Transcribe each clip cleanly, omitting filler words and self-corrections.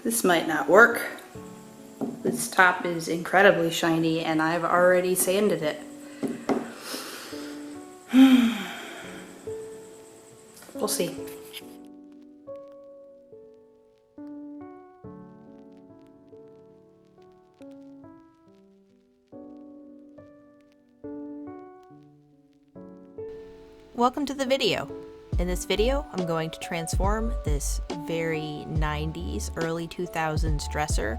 this might not work. This top is incredibly shiny and I've already sanded it. We'll see. Welcome to the video. In this video, I'm going to transform this very 90s, early 2000s dresser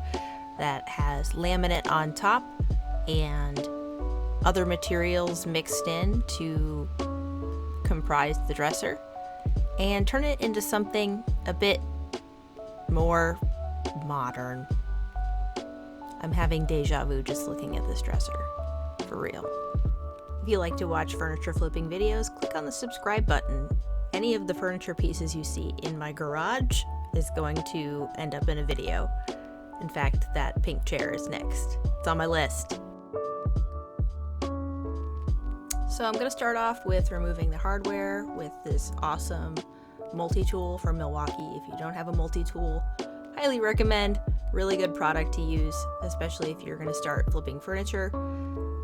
that has laminate on top and other materials mixed in to comprise the dresser, and turn it into something a bit more modern. I'm having deja vu just looking at this dresser, for real. If you like to watch furniture flipping videos, click on the subscribe button. Any of the furniture pieces you see in my garage is going to end up in a video. In fact, that pink chair is next. It's on my list. So I'm going to start off with removing the hardware with this awesome multi-tool from Milwaukee. If you don't have a multi-tool, highly recommend. Really good product to use, especially if you're going to start flipping furniture.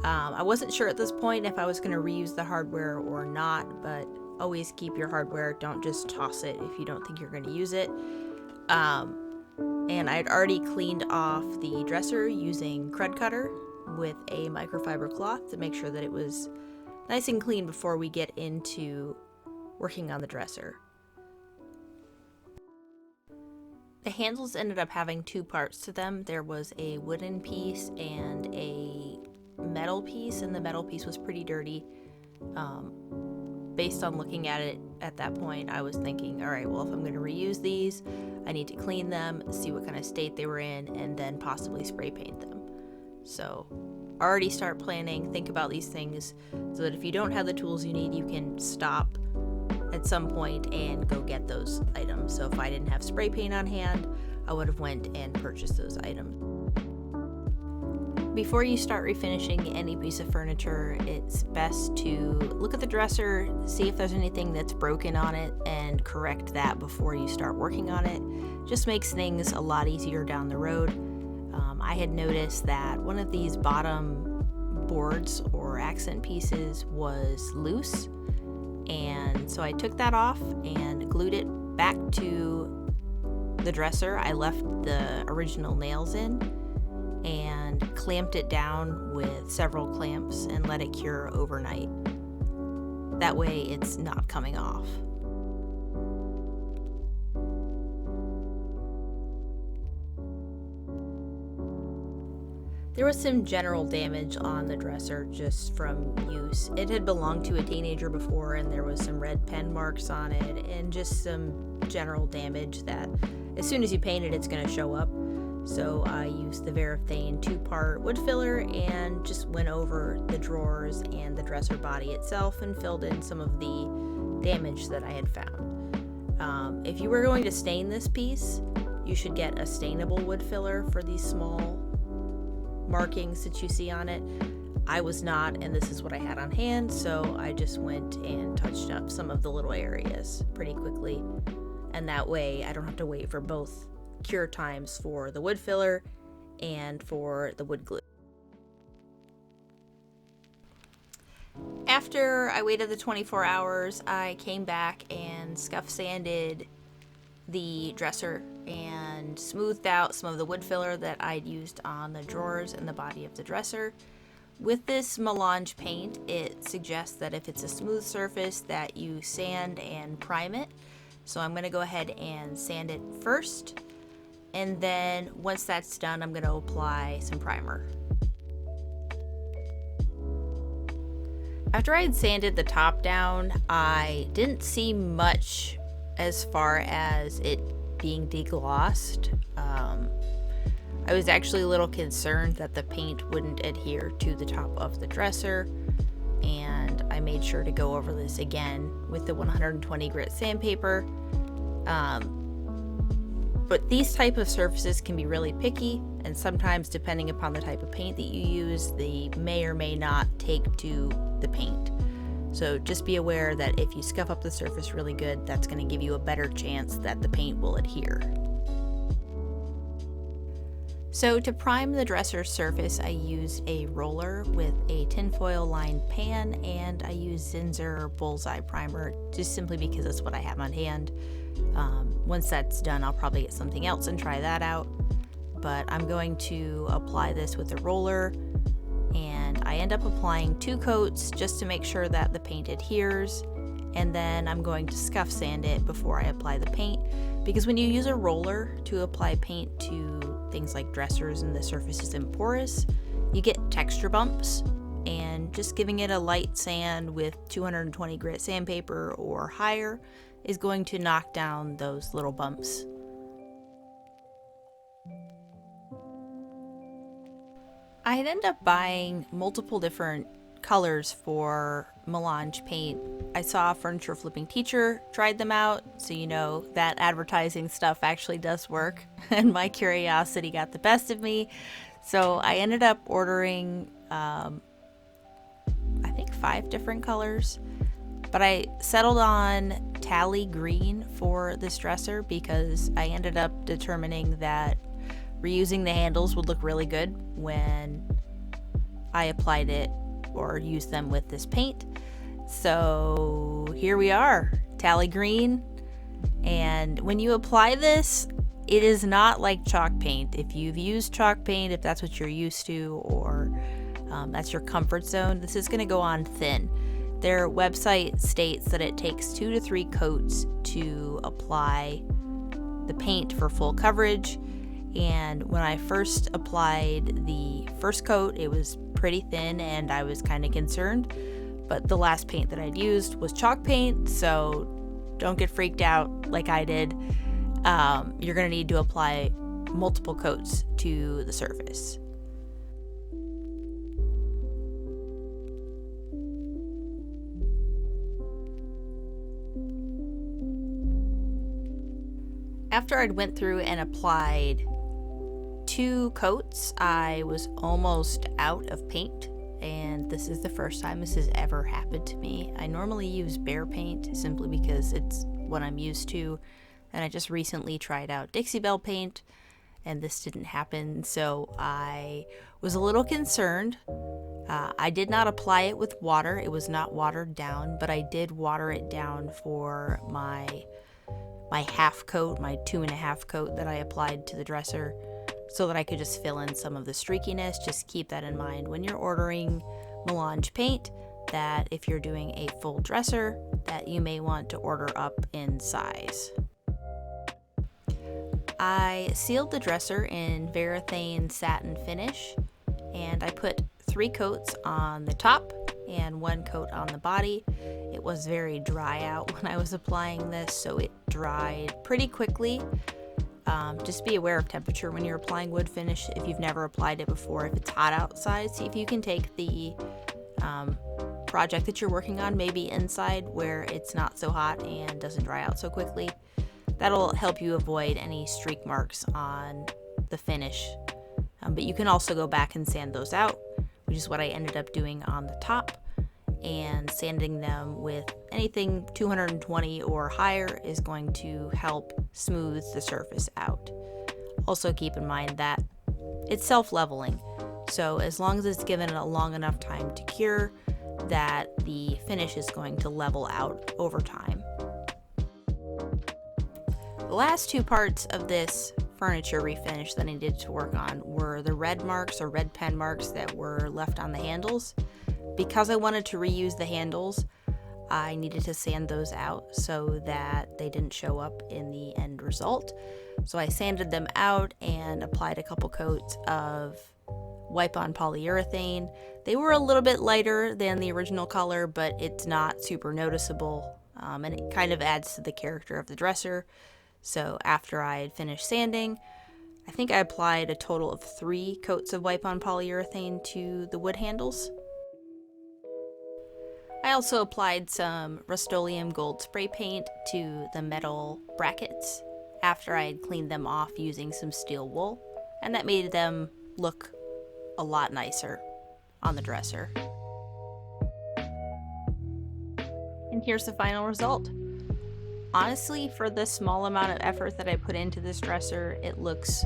I wasn't sure at this point if I was going to reuse the hardware or not, but always keep your hardware. Don't just toss it if you don't think you're going to use it. And I'd already cleaned off the dresser using crud cutter with a microfiber cloth to make sure that it was nice and clean before we get into working on the dresser. The handles ended up having two parts to them. There was a wooden piece and a metal piece, and the metal piece was pretty dirty. Based on looking at it at that point, I was thinking, all right, well, if I'm going to reuse these, I need to clean them, see what kind of state they were in, and then possibly spray paint them. So already start planning, think about these things so that if you don't have the tools you need, you can stop at some point and go get those items. So if I didn't have spray paint on hand, I would have went and purchased those items. Before you start refinishing any piece of furniture, it's best to look at the dresser, see if there's anything that's broken on it, and correct that before you start working on it. Just makes things a lot easier down the road. I had noticed that one of these bottom boards or accent pieces was loose, and so I took that off and glued it back to the dresser. I left the original nails in and clamped it down with several clamps and let it cure overnight. That way it's not coming off. There was some general damage on the dresser just from use. It had belonged to a teenager before, and there was some red pen marks on it and just some general damage that as soon as you paint it, it's going to show up. So I used the Varathane 2-part wood filler and just went over the drawers and the dresser body itself and filled in some of the damage that I had found. If you were going to stain this piece, you should get a stainable wood filler for these small markings that you see on it. I was not, and this is what I had on hand, so I just went and touched up some of the little areas pretty quickly, and that way I don't have to wait for both cure times for the wood filler and for the wood glue. After I waited the 24 hours, I came back and scuff sanded the dresser and smoothed out some of the wood filler that I'd used on the drawers and the body of the dresser. With this melange paint, it suggests that if it's a smooth surface that you sand and prime it. So I'm going to go ahead and sand it first, and then once that's done, I'm going to apply some primer. After I had sanded the top down, I didn't see much as far as it being deglossed. I was actually a little concerned that the paint wouldn't adhere to the top of the dresser, and I made sure to go over this again with the 120 grit sandpaper. But these type of surfaces can be really picky, and sometimes depending upon the type of paint that you use, they may or may not take to the paint. So just be aware that if you scuff up the surface really good, that's going to give you a better chance that the paint will adhere. So to prime the dresser surface, I used a roller with a tinfoil lined pan, and I used Zinsser Bullseye Primer just simply because that's what I have on hand. Once that's done, I'll probably get something else and try that out. But I'm going to apply this with a roller, and I end up applying 2 coats just to make sure that the paint adheres, and then I'm going to scuff sand it before I apply the paint, because when you use a roller to apply paint to things like dressers and the surface isn't porous, you get texture bumps, and just giving it a light sand with 220 grit sandpaper or higher is going to knock down those little bumps. I had ended up buying multiple different colors for melange paint. I saw a furniture flipping teacher, tried them out, so you know that advertising stuff actually does work, and my curiosity got the best of me. So I ended up ordering I think 5 different colors, but I settled on Tally Green for this dresser because I ended up determining that reusing the handles would look really good when I applied it or used them with this paint. So here we are, Tally Green. And when you apply this, it is not like chalk paint. If you've used chalk paint, if that's what you're used to, or that's your comfort zone, this is going to go on thin. Their website states that it takes 2 to 3 coats to apply the paint for full coverage. And when I first applied the first coat, it was pretty thin and I was kind of concerned. But the last paint that I'd used was chalk paint, so don't get freaked out like I did. You're going to need to apply multiple coats to the surface. After I'd went through and applied 2 coats, I was almost out of paint, and this is the first time this has ever happened to me. I normally use Behr paint simply because it's what I'm used to, and I just recently tried out Dixie Belle paint, and this didn't happen, so I was a little concerned. I did not apply it with water. It was not watered down, but I did water it down for my half coat, my 2.5 coat that I applied to the dresser, so that I could just fill in some of the streakiness. Just keep that in mind when you're ordering melange paint, that if you're doing a full dresser, that you may want to order up in size. I sealed the dresser in Varathane satin finish, and I put 3 coats on the top and 1 coat on the body. It was very dry out when I was applying this, so it dried pretty quickly. Just be aware of temperature when you're applying wood finish if you've never applied it before. If it's hot outside, see if you can take the project that you're working on maybe inside where it's not so hot and doesn't dry out so quickly. That'll help you avoid any streak marks on the finish. But you can also go back and sand those out, which is what I ended up doing on the top, and sanding them with anything 220 or higher is going to help smooth the surface out. Also keep in mind that it's self-leveling, so as long as it's given a long enough time to cure, that the finish is going to level out over time. The last 2 parts of this furniture refinish that I needed to work on were the red marks or red pen marks that were left on the handles. Because I wanted to reuse the handles, I needed to sand those out so that they didn't show up in the end result. So I sanded them out and applied a couple coats of wipe-on polyurethane. They were a little bit lighter than the original color, but it's not super noticeable, and it kind of adds to the character of the dresser. So after I had finished sanding, I think I applied a total of 3 coats of wipe-on polyurethane to the wood handles. I also applied some Rustoleum Gold Spray Paint to the metal brackets after I had cleaned them off using some steel wool, and that made them look a lot nicer on the dresser. And here's the final result. Honestly, for the small amount of effort that I put into this dresser, it looks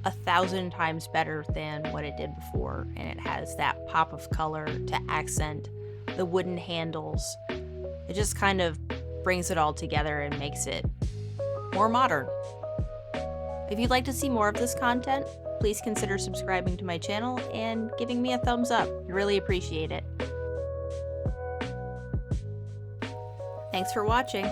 1,000 times better than what it did before, and it has that pop of color to accent the wooden handles. It just kind of brings it all together and makes it more modern. If you'd like to see more of this content, please consider subscribing to my channel and giving me a thumbs up. I really appreciate it. Thanks for watching.